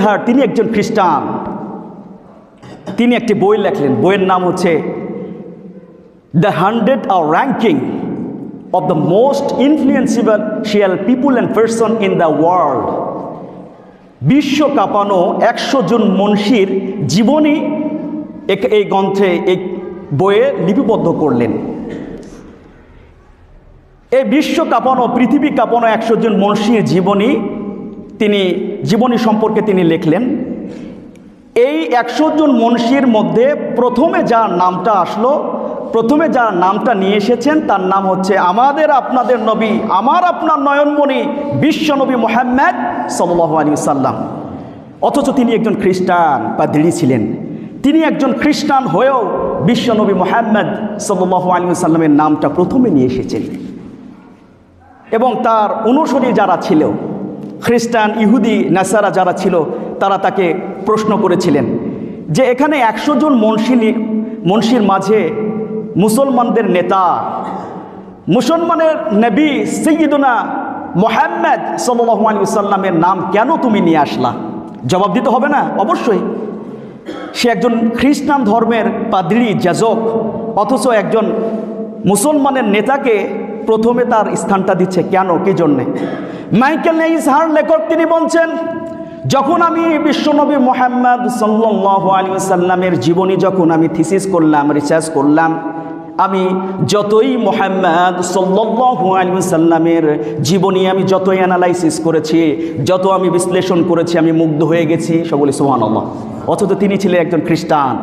ইজহার, তিনি একজন খ্রিস্টান। তিনি একটি বই লেখলেন, বইয়ের নাম হচ্ছে the 100 ranking of the most influential people and person in the world। বিশ্ব কাঁপানো 100 জন মনীষীর জীবনী এই গ্রন্থে, এই বইয়ে লিপিবদ্ধ করলেন। এই বিশ্ব কাঁপানো, পৃথিবী কাঁপানো 100 জন মনীষীর জীবনী সম্পর্কে তিনি লিখলেন। এই 100 জন মনীষীর মধ্যে প্রথমে যার নামটা আসলো, প্রথমে যার নামটা নিয়ে এসেছেন, তার নাম হচ্ছে আমাদের আপনাদের নবী, আমার আপনার নয়নমণি বিশ্ব নবী মুহাম্মদ সাল্লাল্লাহু আলাইহি সাল্লাম। অথচ তিনি একজন খ্রিস্টান পাদ্রী ছিলেন। তিনি একজন খ্রিস্টান হয়েও বিশ্ব নবী মুহাম্মদ সাল্লাল্লাহু আলাইহি সাল্লামের নামটা প্রথমে নিয়ে এসেছেন। এবং তার অনুসারী যারা ছিল, খ্রিস্টান, ইহুদি, নাসারা যারা ছিল, তারা তাকে প্রশ্ন করেছিলেন যে এখানে 100 জন মনীষীর মাঝে মুসলমানদের নেতা, মুসলমানের নবী সাইয়্যিদুনা মুহাম্মদ সাল্লাল্লাহু আলাইহি ওয়াসাল্লামের নাম কেন তুমি নিয়ে আসলা? জবাব দিতে হবে না? অবশ্যই। সে একজন খ্রিস্টান ধর্মের পাদ্রী, যাজক, অথচ একজন মুসলমানের নেতাকে প্রথমে তার স্থানটা দিচ্ছে কেন, কি জন্যে? মাইকেল ইজহার লেখক তিনি বলছেন, যখন আমি বিশ্বনবী মুহাম্মদ সাল্লাল্লাহু আলাইহি ওয়াসাল্লামের জীবনী যখন আমি থিসিস করলাম, রিসার্চ করলাম, আমি যতই মুহাম্মদ সাল্লাল্লাহু আলাইহি ওয়াসাল্লামের জীবনী আমি যতই অ্যানালাইসিস করেছি, যত আমি বিশ্লেষণ করেছি, আমি মুগ্ধ হয়ে গেছি। সকলে সুবহানাল্লাহ। অথচ তিনি ছিলেন একজন খ্রিস্টান।